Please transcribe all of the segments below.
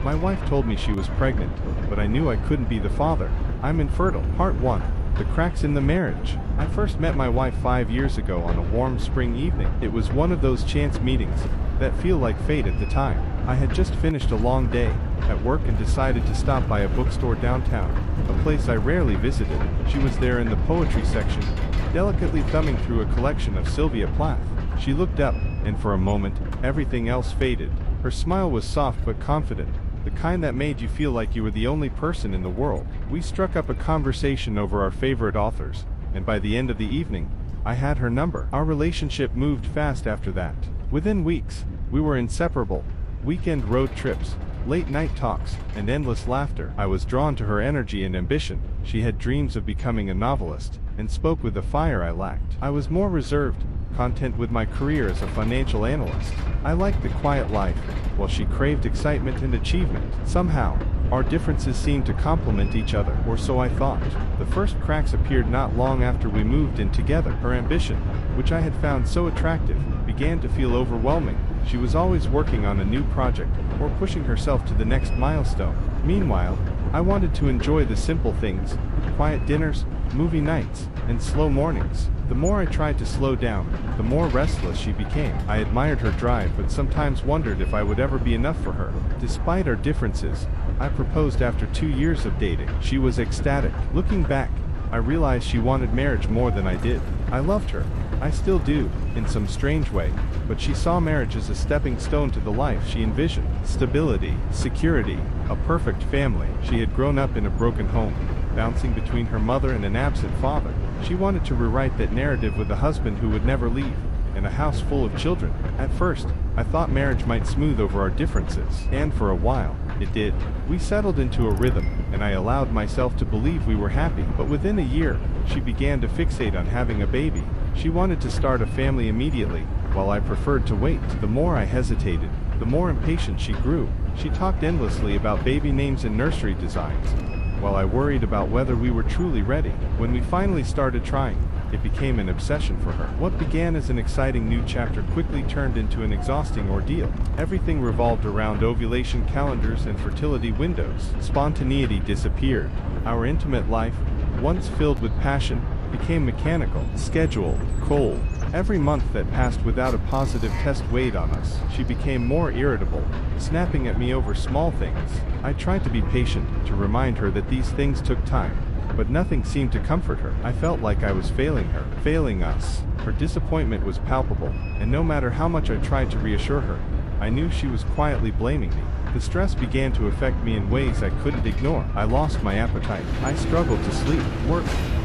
My wife told me she was pregnant, but I knew I couldn't be the father. I'm infertile. Part 1. The cracks in the marriage. I first met my wife 5 years ago on a warm spring evening. It was one of those chance meetings that feel like fate at the time. I had just finished a long day at work and decided to stop by a bookstore downtown, a place I rarely visited. She was there in the poetry section, delicately thumbing through a collection of Sylvia Plath. She looked up, and for a moment, everything else faded. Her smile was soft but confident, the kind that made you feel like you were the only person in the world. We struck up a conversation over our favorite authors, and by the end of the evening, I had her number. Our relationship moved fast after that. Within weeks, we were inseparable. Weekend road trips, late night talks, and endless laughter. I was drawn to her energy and ambition. She had dreams of becoming a novelist, and spoke with the fire I lacked. I was more reserved, content with my career as a financial analyst. I liked the quiet life, while she craved excitement and achievement. Somehow, our differences seemed to complement each other, or so I thought. The first cracks appeared not long after we moved in together. Her ambition, which I had found so attractive, began to feel overwhelming. She was always working on a new project, or pushing herself to the next milestone. Meanwhile, I wanted to enjoy the simple things, quiet dinners, movie nights, and slow mornings. The more I tried to slow down, the more restless she became. I admired her drive but sometimes wondered if I would ever be enough for her. Despite our differences, I proposed after 2 years of dating. She was ecstatic. Looking back, I realized she wanted marriage more than I did. I loved her. I still do, in some strange way, but she saw marriage as a stepping stone to the life she envisioned. Stability, security, a perfect family. She had grown up in a broken home, bouncing between her mother and an absent father. She wanted to rewrite that narrative with a husband who would never leave, and a house full of children. At first, I thought marriage might smooth over our differences, and for a while, it did. We settled into a rhythm, and I allowed myself to believe we were happy. But within a year, she began to fixate on having a baby. She wanted to start a family immediately, while I preferred to wait. The more I hesitated, the more impatient she grew. She talked endlessly about baby names and nursery designs, while I worried about whether we were truly ready. When we finally started trying, it became an obsession for her. What began as an exciting new chapter quickly turned into an exhausting ordeal. Everything revolved around ovulation calendars and fertility windows. Spontaneity disappeared. Our intimate life, once filled with passion, became mechanical, scheduled, cold. Every month that passed without a positive test weighed on us. She became more irritable, snapping at me over small things. I tried to be patient, to remind her that these things took time, but nothing seemed to comfort her. I felt like I was failing her, failing us. Her disappointment was palpable, and no matter how much I tried to reassure her, I knew she was quietly blaming me. The stress began to affect me in ways I couldn't ignore. I lost my appetite. I struggled to sleep. Work,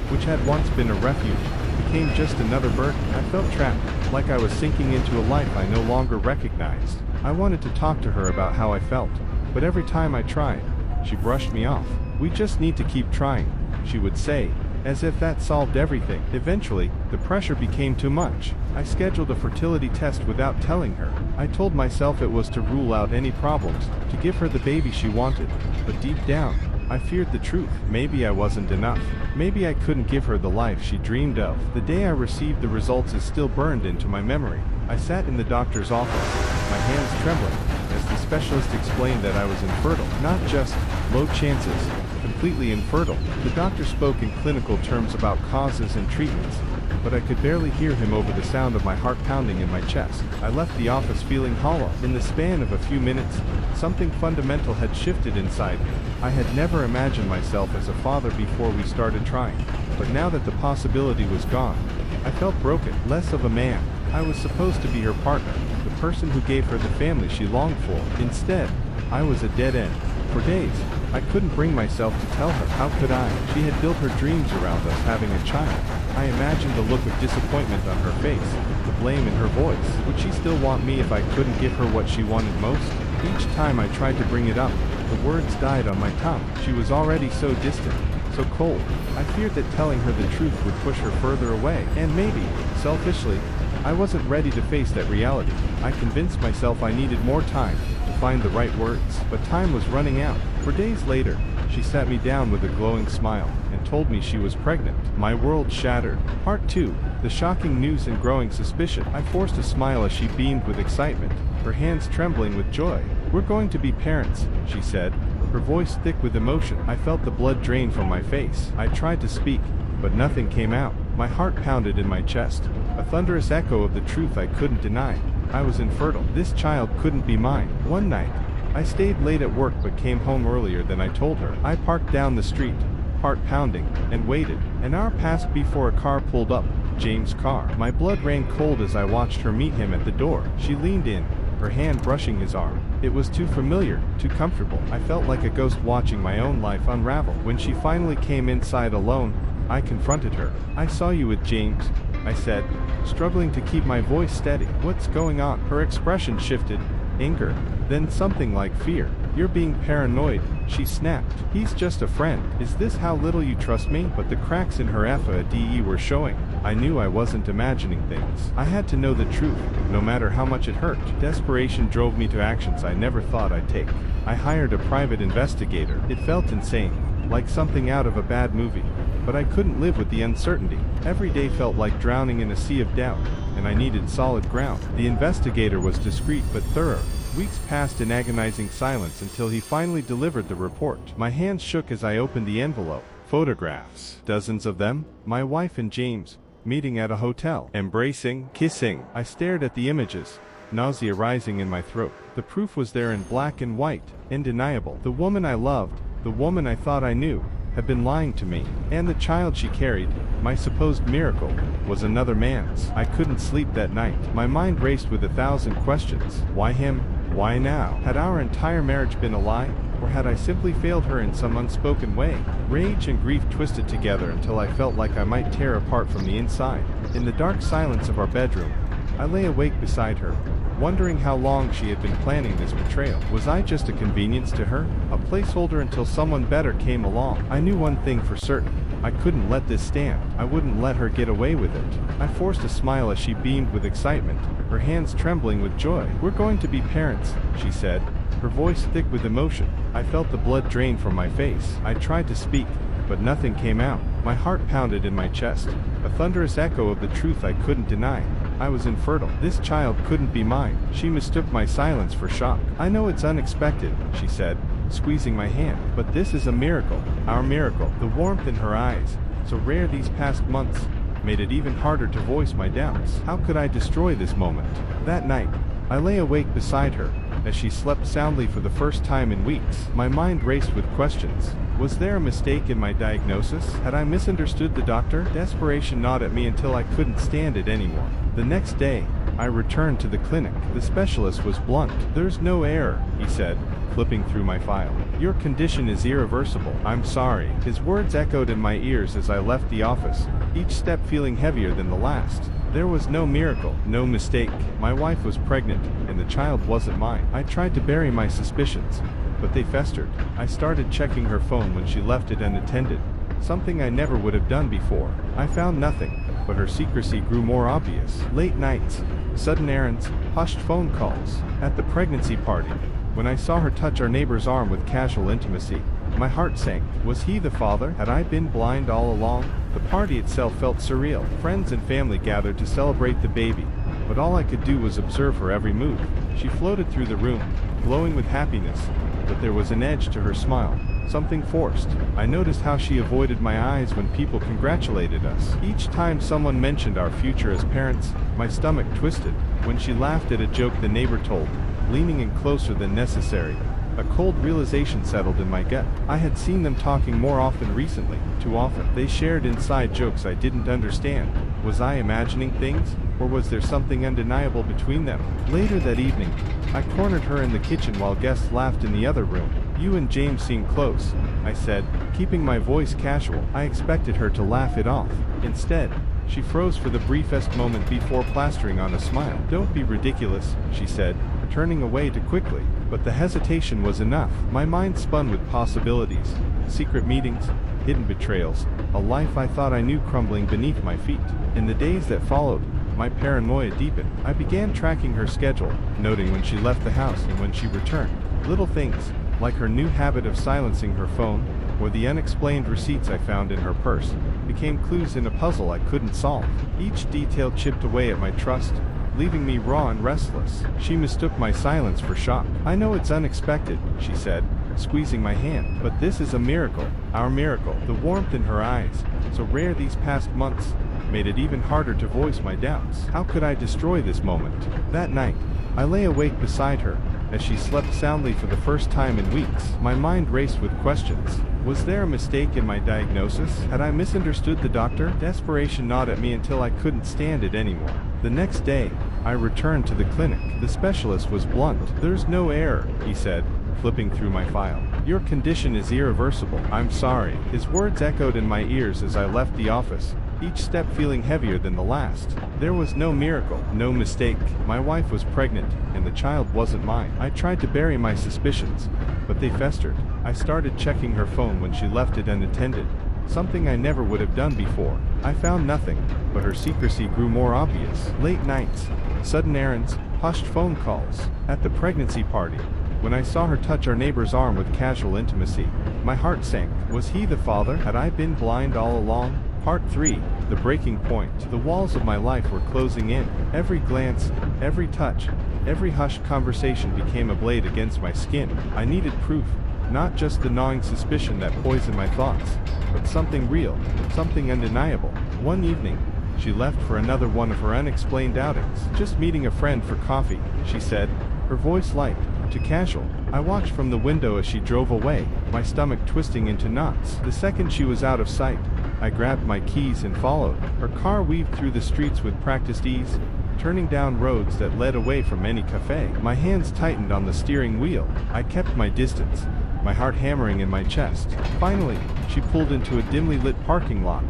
which had once been a refuge, became just another burden. I felt trapped, like I was sinking into a life I no longer recognized. I wanted to talk to her about how I felt, but every time I tried, she brushed me off. "We just need to keep trying," she would say, as if that solved everything. Eventually, the pressure became too much. I scheduled a fertility test without telling her. I told myself it was to rule out any problems, to give her the baby she wanted, but deep down, I feared the truth. Maybe I wasn't enough. Maybe I couldn't give her the life she dreamed of. The day I received the results is still burned into my memory. I sat in the doctor's office, my hands trembling, as the specialist explained that I was infertile. Not just low chances, completely infertile. The doctor spoke in clinical terms about causes and treatments, but I could barely hear him over the sound of my heart pounding in my chest. I left the office feeling hollow. In the span of a few minutes, something fundamental had shifted inside me. I had never imagined myself as a father before we started trying, but now that the possibility was gone, I felt broken, less of a man. I was supposed to be her partner, the person who gave her the family she longed for. Instead, I was a dead end. For days, I couldn't bring myself to tell her. How could I? She had built her dreams around us having a child. I imagined the look of disappointment on her face, the blame in her voice. Would she still want me if I couldn't give her what she wanted most? Each time I tried to bring it up, the words died on my tongue. She was already so distant, so cold. I feared that telling her the truth would push her further away. And maybe, selfishly, I wasn't ready to face that reality. I convinced myself I needed more time to find the right words, but time was running out. For days later, she sat me down with a glowing smile and told me she was pregnant. My world shattered. Part 2. The shocking news and growing suspicion. I forced a smile as she beamed with excitement, her hands trembling with joy. "We're going to be parents," she said, her voice thick with emotion. I felt the blood drain from my face. I tried to speak, but nothing came out. My heart pounded in my chest, a thunderous echo of the truth I couldn't deny. I was infertile. This child couldn't be mine. One night, I stayed late at work but came home earlier than I told her. I parked down the street, heart pounding, and waited. An hour passed before a car pulled up, James' car. My blood ran cold as I watched her meet him at the door. She leaned in, her hand brushing his arm. It was too familiar, too comfortable. I felt like a ghost watching my own life unravel. When she finally came inside alone, I confronted her. "I saw you with James," I said, struggling to keep my voice steady. "What's going on?" Her expression shifted, anger, then something like fear. "You're being paranoid," she snapped. "He's just a friend. Is this how little you trust me?" But the cracks in her FADE were showing. I knew I wasn't imagining things. I had to know the truth, no matter how much it hurt. Desperation drove me to actions I never thought I'd take. I hired a private investigator. It felt insane, like something out of a bad movie. But I couldn't live with the uncertainty. Every day felt like drowning in a sea of doubt, and I needed solid ground. The investigator was discreet but thorough. Weeks passed in agonizing silence until he finally delivered the report. My hands shook as I opened the envelope. Photographs. Dozens of them. My wife and James, meeting at a hotel. Embracing, kissing. I stared at the images, nausea rising in my throat. The proof was there in black and white, undeniable. The woman I loved, the woman I thought I knew, had been lying to me. And the child she carried, my supposed miracle, was another man's. I couldn't sleep that night. My mind raced with 1,000 questions. Why him? Why now? Had our entire marriage been a lie? Or had I simply failed her in some unspoken way? Rage and grief twisted together until I felt like I might tear apart from the inside. In the dark silence of our bedroom, I lay awake beside her, wondering how long she had been planning this betrayal. Was I just a convenience to her? A placeholder until someone better came along? I knew one thing for certain. I couldn't let this stand. I wouldn't let her get away with it. I forced a smile as she beamed with excitement, her hands trembling with joy. "We're going to be parents," she said, her voice thick with emotion. I felt the blood drain from my face. I tried to speak, but nothing came out. My heart pounded in my chest, a thunderous echo of the truth I couldn't deny. I was infertile. This child couldn't be mine. She mistook my silence for shock. "I know it's unexpected," she said, squeezing my hand, "but this is a miracle. Our miracle." The warmth in her eyes, so rare these past months, made it even harder to voice my doubts. How could I destroy this moment? That night, I lay awake beside her, as she slept soundly for the first time in weeks. My mind raced with questions. Was there a mistake in my diagnosis? Had I misunderstood the doctor? Desperation gnawed at me until I couldn't stand it anymore. The next day, I returned to the clinic. The specialist was blunt. "There's no error," he said, flipping through my file. "Your condition is irreversible." "I'm sorry." His words echoed in my ears as I left the office, each step feeling heavier than the last. There was no miracle, no mistake. My wife was pregnant, and the child wasn't mine. I tried to bury my suspicions, but they festered. I started checking her phone when she left it unattended, something I never would have done before. I found nothing, but her secrecy grew more obvious. Late nights, sudden errands, hushed phone calls. At the pregnancy party, when I saw her touch our neighbor's arm with casual intimacy, my heart sank. Was he the father? Had I been blind all along? The party itself felt surreal. Friends and family gathered to celebrate the baby, but all I could do was observe her every move. She floated through the room, glowing with happiness, but there was an edge to her smile, something forced. I noticed how she avoided my eyes when people congratulated us. Each time someone mentioned our future as parents, my stomach twisted. When she laughed at a joke the neighbor told, leaning in closer than necessary, a cold realization settled in my gut. I had seen them talking more often recently, too often. They shared inside jokes I didn't understand. Was I imagining things, or was there something undeniable between them? Later that evening, I cornered her in the kitchen while guests laughed in the other room. "You and James seem close," I said, keeping my voice casual. I expected her to laugh it off. Instead, she froze for the briefest moment before plastering on a smile. "Don't be ridiculous," she said, turning away too quickly. But the hesitation was enough. My mind spun with possibilities. Secret meetings, hidden betrayals, a life I thought I knew crumbling beneath my feet. In the days that followed, my paranoia deepened. I began tracking her schedule, noting when she left the house and when she returned. Little things, like her new habit of silencing her phone, or the unexplained receipts I found in her purse, became clues in a puzzle I couldn't solve. Each detail chipped away at my trust, leaving me raw and restless. She mistook my silence for shock. "I know it's unexpected," she said, squeezing my hand, "but this is a miracle, our miracle." The warmth in her eyes, so rare these past months, made it even harder to voice my doubts. How could I destroy this moment? That night, I lay awake beside her, as she slept soundly for the first time in weeks. My mind raced with questions. Was there a mistake in my diagnosis? Had I misunderstood the doctor? Desperation gnawed at me until I couldn't stand it anymore. The next day, I returned to the clinic. The specialist was blunt. "There's no error," he said, flipping through my file. "Your condition is irreversible." "I'm sorry." His words echoed in my ears as I left the office, each step feeling heavier than the last. There was no miracle, no mistake. My wife was pregnant, and the child wasn't mine. I tried to bury my suspicions, but they festered. I started checking her phone when she left it unattended, something I never would have done before. I found nothing, but her secrecy grew more obvious. Late nights, sudden errands, hushed phone calls. At the pregnancy party, when I saw her touch our neighbor's arm with casual intimacy, my heart sank. Was he the father? Had I been blind all along? Part 3. The breaking point. The walls of my life were closing in. Every glance, every touch, every hushed conversation became a blade against my skin. I needed proof, not just the gnawing suspicion that poisoned my thoughts, but something real, something undeniable. One evening, she left for another one of her unexplained outings. "Just meeting a friend for coffee," she said, her voice light to casual. I watched from the window as she drove away, my stomach twisting into knots. The second she was out of sight, I grabbed my keys and followed. Her car weaved through the streets with practiced ease, turning down roads that led away from any cafe. My hands tightened on the steering wheel. I kept my distance, my heart hammering in my chest. Finally, she pulled into a dimly lit parking lot,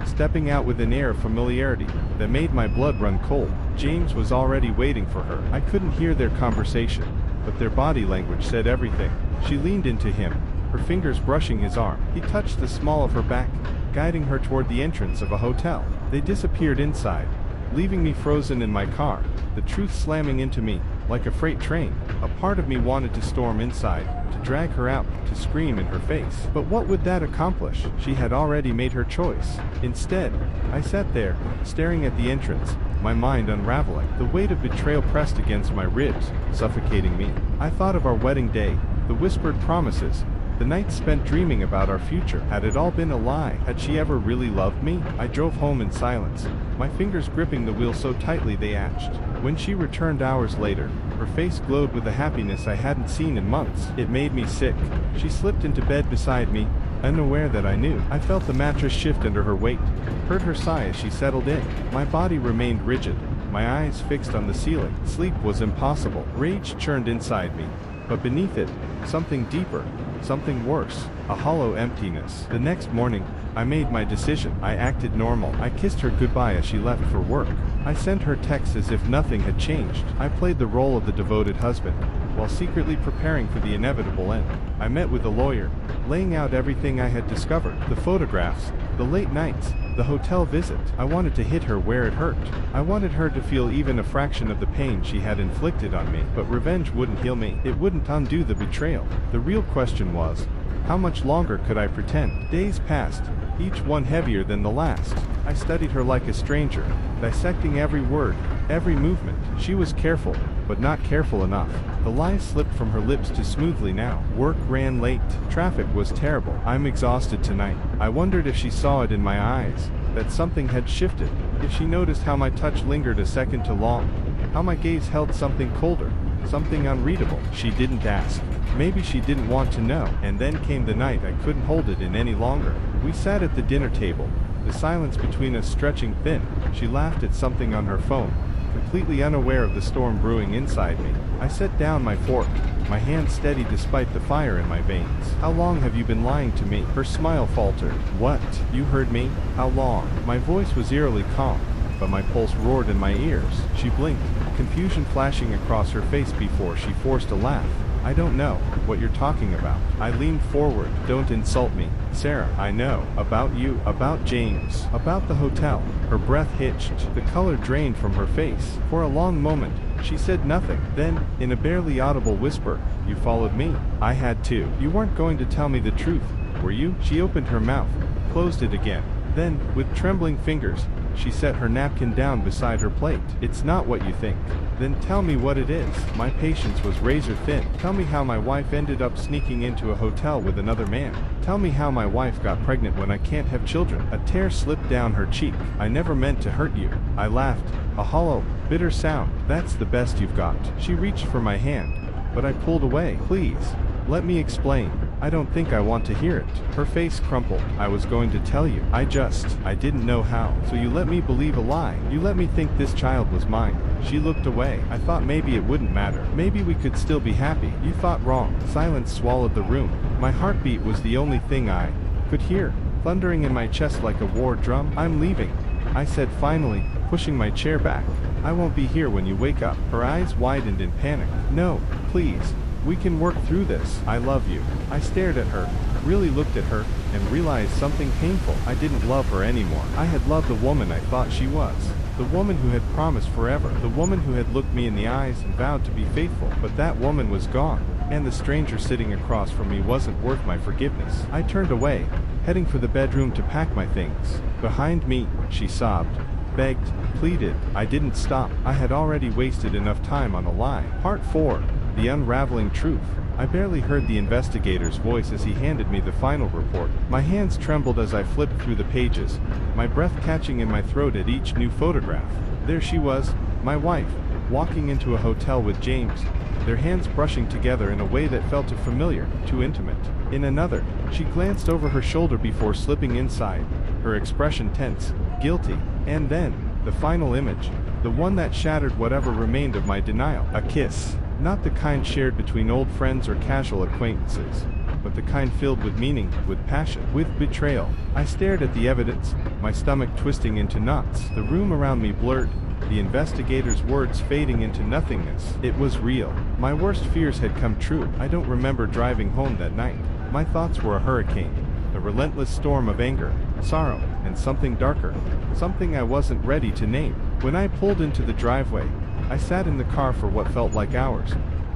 stepping out with an air of familiarity that made my blood run cold. James was already waiting for her. I couldn't hear their conversation, but their body language said everything. She leaned into him, her fingers brushing his arm. He touched the small of her back, guiding her toward the entrance of a hotel. They disappeared inside, leaving me frozen in my car, the truth slamming into me like a freight train. A part of me wanted to storm inside, to drag her out, to scream in her face. But what would that accomplish? She had already made her choice. Instead, I sat there, staring at the entrance, my mind unraveling. The weight of betrayal pressed against my ribs, suffocating me. I thought of our wedding day, the whispered promises, the nights spent dreaming about our future. Had it all been a lie? Had she ever really loved me? I drove home in silence, my fingers gripping the wheel so tightly they atched. When she returned hours later, her face glowed with a happiness I hadn't seen in months. It made me sick. She slipped into bed beside me, unaware that I knew. I felt the mattress shift under her weight, heard her sigh as she settled in. My body remained rigid, my eyes fixed on the ceiling. Sleep was impossible. Rage churned inside me, but beneath it, something deeper, something worse, a hollow emptiness. The next morning, I made my decision. I acted normal. I kissed her goodbye as she left for work. I sent her texts as if nothing had changed. I played the role of the devoted husband, while secretly preparing for the inevitable end. I met with a lawyer, laying out everything I had discovered. The photographs, the late nights, the hotel visit. I wanted to hit her where it hurt. I wanted her to feel even a fraction of the pain she had inflicted on me. But revenge wouldn't heal me. It wouldn't undo the betrayal. The real question was, how much longer could I pretend? Days passed, each one heavier than the last. I studied her like a stranger, dissecting every word, every movement. She was careful, but not careful enough. The lies slipped from her lips too smoothly now. Work ran late. Traffic was terrible. I'm exhausted tonight. I wondered if she saw it in my eyes, that something had shifted. If she noticed how my touch lingered a second too long, how my gaze held something colder, something unreadable. She didn't ask. Maybe she didn't want to know. And then came the night I couldn't hold it in any longer. We sat at the dinner table, the silence between us stretching thin. She laughed at something on her phone, completely unaware of the storm brewing inside me. I set down my fork, my hand steady despite the fire in my veins. How long have you been lying to me? Her smile faltered. What? You heard me? How long? My voice was eerily calm, but my pulse roared in my ears. She blinked, confusion flashing across her face before she forced a laugh. I don't know what you're talking about. I leaned forward. Don't insult me, Sarah. I know. About you, about James, about the hotel. Her breath hitched. The color drained from her face. For a long moment, she said nothing. Then, in a barely audible whisper, you followed me. I had to. You weren't going to tell me the truth, were you? She opened her mouth, closed it again. Then, with trembling fingers, She set her napkin down beside her plate. It's not what you think. Then tell me what it is. My patience was razor thin. Tell me how my wife ended up sneaking into a hotel with another man. Tell me how my wife got pregnant when I can't have children. A tear slipped down her cheek. I never meant to hurt you. I laughed. A hollow, bitter sound. That's the best you've got. She reached for my hand, but I pulled away. Please, let me explain. I don't think I want to hear it. Her face crumpled. I was going to tell you. I didn't know how. So you let me believe a lie. You let me think this child was mine. She looked away. I thought maybe it wouldn't matter. Maybe we could still be happy. You thought wrong. Silence swallowed the room. My heartbeat was the only thing I could hear, thundering in my chest like a war drum. I'm leaving, I said finally, pushing my chair back. I won't be here when you wake up. Her eyes widened in panic. No, please. We can work through this. I love you. I stared at her, really looked at her, and realized something painful. I didn't love her anymore. I had loved the woman I thought she was. The woman who had promised forever. The woman who had looked me in the eyes and vowed to be faithful. But that woman was gone, and the stranger sitting across from me wasn't worth my forgiveness. I turned away, heading for the bedroom to pack my things. Behind me, she sobbed, begged, pleaded. I didn't stop. I had already wasted enough time on a lie. Part 4. The unraveling truth. I barely heard the investigator's voice as he handed me the final report. My hands trembled as I flipped through the pages, my breath catching in my throat at each new photograph. There she was, my wife, walking into a hotel with James, their hands brushing together in a way that felt too familiar, too intimate. In another, she glanced over her shoulder before slipping inside, her expression tense, guilty. And then, the final image, the one that shattered whatever remained of my denial. A kiss. Not the kind shared between old friends or casual acquaintances, but the kind filled with meaning, with passion, with betrayal. I stared at the evidence, my stomach twisting into knots, the room around me blurred, the investigator's words fading into nothingness. It was real. My worst fears had come true. I don't remember driving home that night. My thoughts were a hurricane, a relentless storm of anger, sorrow, and something darker, something I wasn't ready to name. When I pulled into the driveway, I sat in the car for what felt like hours,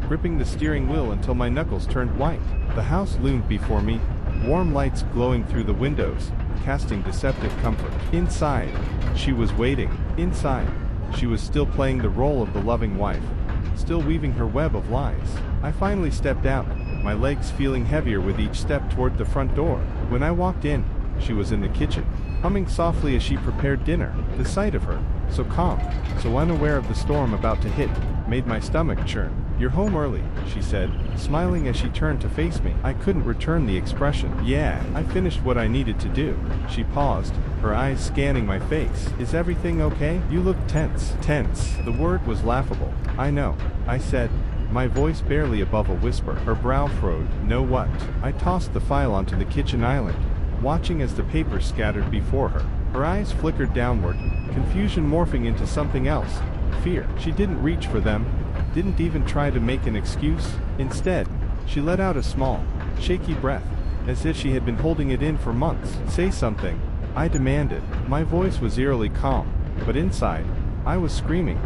gripping the steering wheel until my knuckles turned white. The house loomed before me, warm lights glowing through the windows, casting deceptive comfort. Inside, she was waiting. Inside, she was still playing the role of the loving wife, still weaving her web of lies. I finally stepped out, my legs feeling heavier with each step toward the front door. When I walked in, she was in the kitchen, humming softly as she prepared dinner. The sight of her, so calm, so unaware of the storm about to hit, made my stomach churn. "You're home early," she said, smiling as she turned to face me. I couldn't return the expression. "Yeah, I finished what I needed to do." She paused, her eyes scanning my face. "Is everything okay? You look tense." Tense. The word was laughable. "I know," I said, my voice barely above a whisper. Her brow furrowed. "Know what?" I tossed the file onto the kitchen island, watching as the papers scattered before her. Her eyes flickered downward, confusion morphing into something else. Fear. She didn't reach for them, didn't even try to make an excuse. Instead, she let out a small, shaky breath, as if she had been holding it in for months. "Say something," I demanded. My voice was eerily calm, but inside, I was screaming.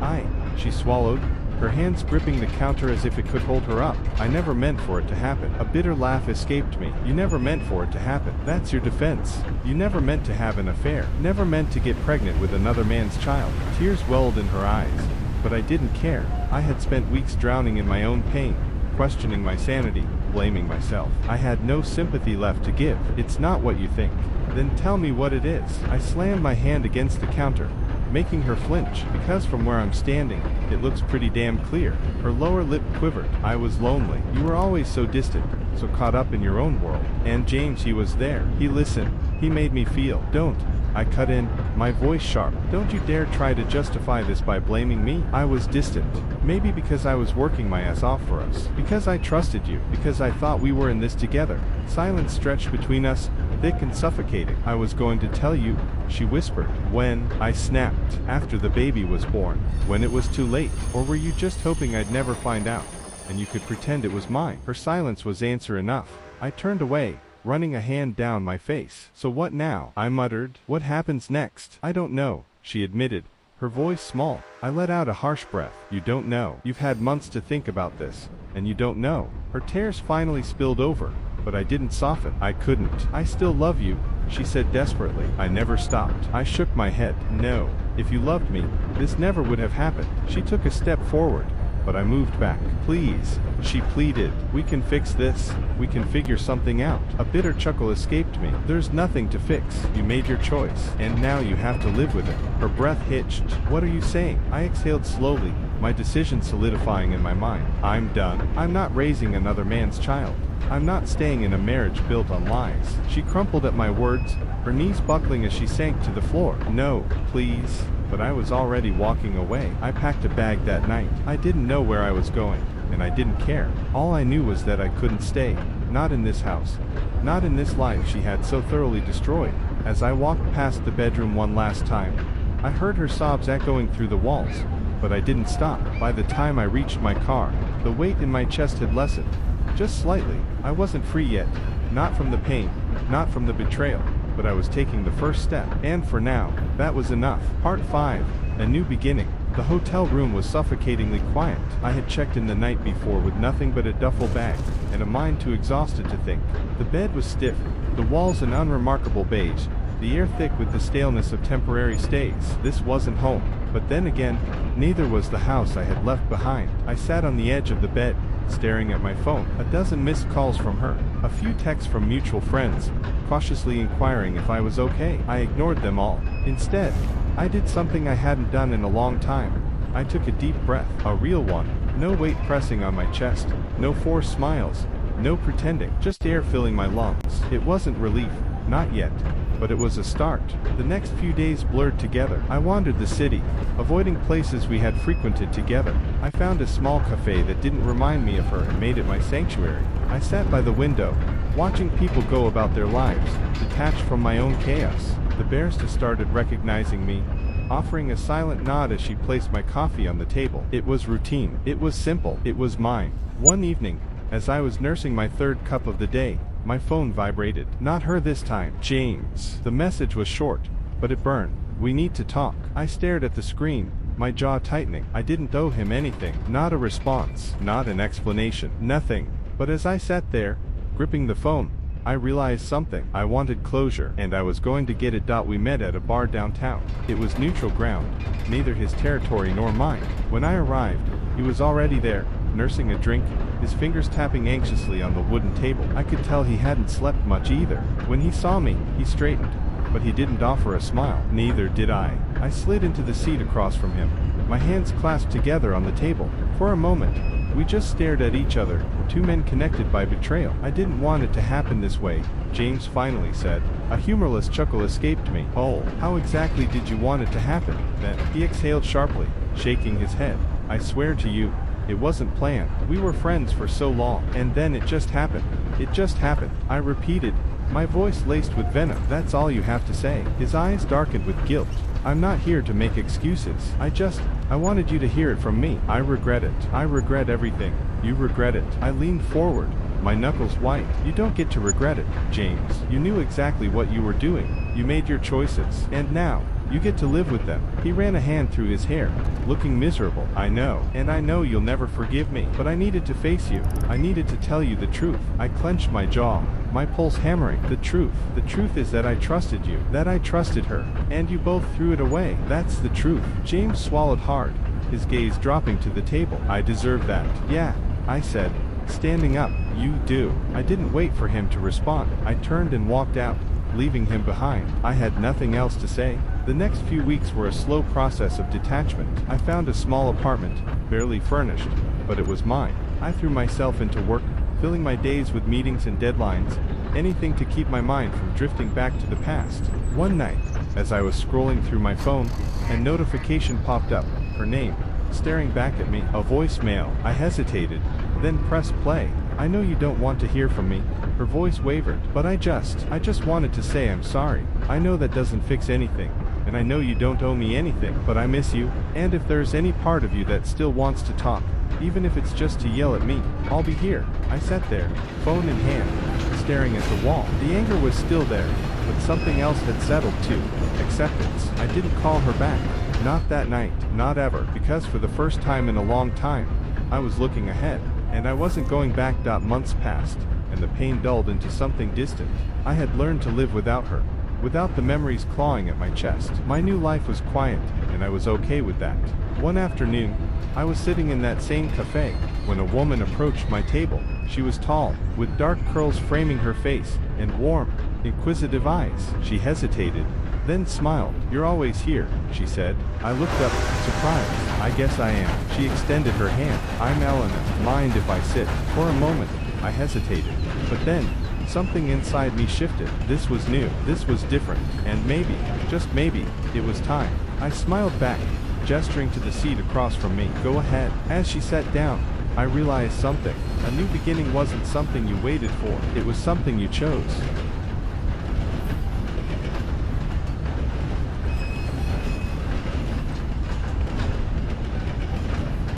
She swallowed, her hands gripping the counter as if it could hold her up. "I never meant for it to happen." A bitter laugh escaped me. "You never meant for it to happen. That's your defense. You never meant to have an affair. Never meant to get pregnant with another man's child." Tears welled in her eyes, but I didn't care. I had spent weeks drowning in my own pain, questioning my sanity, blaming myself. I had no sympathy left to give. "It's not what you think." "Then tell me what it is." I slammed my hand against the counter, making her flinch, because from where I'm standing, it looks pretty damn clear. Her lower lip quivered. "I was lonely. You were always so distant, so caught up in your own world. And James, he was there. He listened. He made me feel." "Don't," I cut in, my voice sharp. "Don't you dare try to justify this by blaming me." I was distant. Maybe because I was working my ass off for us. Because I trusted you. Because I thought we were in this together. Silence stretched between us, thick and suffocating. "I was going to tell you," she whispered. "When?" I snapped. "After the baby was born. When it was too late. Or were you just hoping I'd never find out, and you could pretend it was mine?" Her silence was answer enough. I turned away, running a hand down my face. "So what now?" I muttered. "What happens next?" "I don't know," she admitted, her voice small. I let out a harsh breath. "You don't know. You've had months to think about this, and you don't know." Her tears finally spilled over, but I didn't soften. I couldn't. I still love you, she said desperately. I never stopped. I shook my head. No. If you loved me, this never would have happened. She took a step forward, but I moved back. Please, she pleaded. We can fix this. We can figure something out. A bitter chuckle escaped me. There's nothing to fix. You made your choice, and now you have to live with it. Her breath hitched. What are you saying? I exhaled slowly, my decision solidifying in my mind. I'm done. I'm not raising another man's child. I'm not staying in a marriage built on lies. She crumpled at my words, her knees buckling as she sank to the floor. No, please. But I was already walking away. I packed a bag that night. I didn't know where I was going, and I didn't care. All I knew was that I couldn't stay. Not in this house. Not in this life she had so thoroughly destroyed. As I walked past the bedroom one last time, I heard her sobs echoing through the walls, but I didn't stop. By the time I reached my car, the weight in my chest had lessened. Just slightly. I wasn't free yet. Not from the pain, not from the betrayal, but I was taking the first step. And for now, that was enough. Part 5. A new beginning. The hotel room was suffocatingly quiet. I had checked in the night before with nothing but a duffel bag, and a mind too exhausted to think. The bed was stiff, the walls an unremarkable beige, the air thick with the staleness of temporary stays. This wasn't home. But then again, neither was the house I had left behind. I sat on the edge of the bed, staring at my phone. A dozen missed calls from her, a few texts from mutual friends, cautiously inquiring if I was okay. I ignored them all. Instead, I did something I hadn't done in a long time. I took a deep breath, a real one. No weight pressing on my chest, no forced smiles, no pretending, just air filling my lungs. It wasn't relief, not yet, but it was a start. The next few days blurred together. I wandered the city, avoiding places we had frequented together. I found a small cafe that didn't remind me of her and made it my sanctuary. I sat by the window, watching people go about their lives, detached from my own chaos. The barista started recognizing me, offering a silent nod as she placed my coffee on the table. It was routine. It was simple. It was mine. One evening, as I was nursing my third cup of the day, my phone vibrated. Not her this time. James. The message was short, but it burned. We need to talk. I stared at the screen, my jaw tightening. I didn't owe him anything. Not a response. Not an explanation. Nothing. But as I sat there, gripping the phone, I realized something. I wanted closure, and I was going to get it. We met at a bar downtown. It was neutral ground, neither his territory nor mine. When I arrived, he was already there, nursing a drink, his fingers tapping anxiously on the wooden table. I could tell he hadn't slept much either. When he saw me, he straightened, but he didn't offer a smile. Neither did I. I slid into the seat across from him, my hands clasped together on the table. For a moment, we just stared at each other, two men connected by betrayal. I didn't want it to happen this way, James finally said. A humorless chuckle escaped me. Oh, how exactly did you want it to happen, then? He exhaled sharply, shaking his head. I swear to you, it wasn't planned. We were friends for so long, and then it just happened. It just happened. I repeated, my voice laced with venom. That's all you have to say. His eyes darkened with guilt. I'm not here to make excuses. I wanted you to hear it from me. I regret it. I regret everything. You regret it. I leaned forward, my knuckles white. You don't get to regret it, James. You knew exactly what you were doing. You made your choices. And now, you get to live with them. He ran a hand through his hair, looking miserable. I know, and I know you'll never forgive me, but I needed to face you. I needed to tell you the truth. I clenched my jaw, my pulse hammering. The truth is that I trusted you, that I trusted her, and you both threw it away. That's the truth. James swallowed hard, his gaze dropping to the table. I deserve that. Yeah, I said, standing up. You do. I didn't wait for him to respond. I turned and walked out, leaving him behind. I had nothing else to say. The next few weeks were a slow process of detachment. I found a small apartment, barely furnished, but it was mine. I threw myself into work, filling my days with meetings and deadlines, anything to keep my mind from drifting back to the past. One night, as I was scrolling through my phone, a notification popped up, her name, staring back at me. A voicemail. I hesitated, then pressed play. I know you don't want to hear from me. Her voice wavered. But I just wanted to say I'm sorry. I know that doesn't fix anything, and I know you don't owe me anything, but I miss you, and if there's any part of you that still wants to talk, even if it's just to yell at me, I'll be here. I sat there, phone in hand, staring at the wall. The anger was still there, but something else had settled too. Acceptance. I didn't call her back. Not that night. Not ever. Because for the first time in a long time, I was looking ahead, and I wasn't going back. Months passed, and and the pain dulled into something distant. I had learned to live without her, without the memories clawing at my chest. My new life was quiet, and I was okay with that. One afternoon, I was sitting in that same cafe, when a woman approached my table. She was tall, with dark curls framing her face, and warm, inquisitive eyes. She hesitated, then smiled. "You're always here," she said. I looked up, surprised. "I guess I am." She extended her hand. "I'm Elena. Mind if I sit?" For a moment, I hesitated. But then, something inside me shifted. This was new. This was different. And maybe, just maybe, it was time. I smiled back, gesturing to the seat across from me. "Go ahead." As she sat down, I realized something. A new beginning wasn't something you waited for. It was something you chose.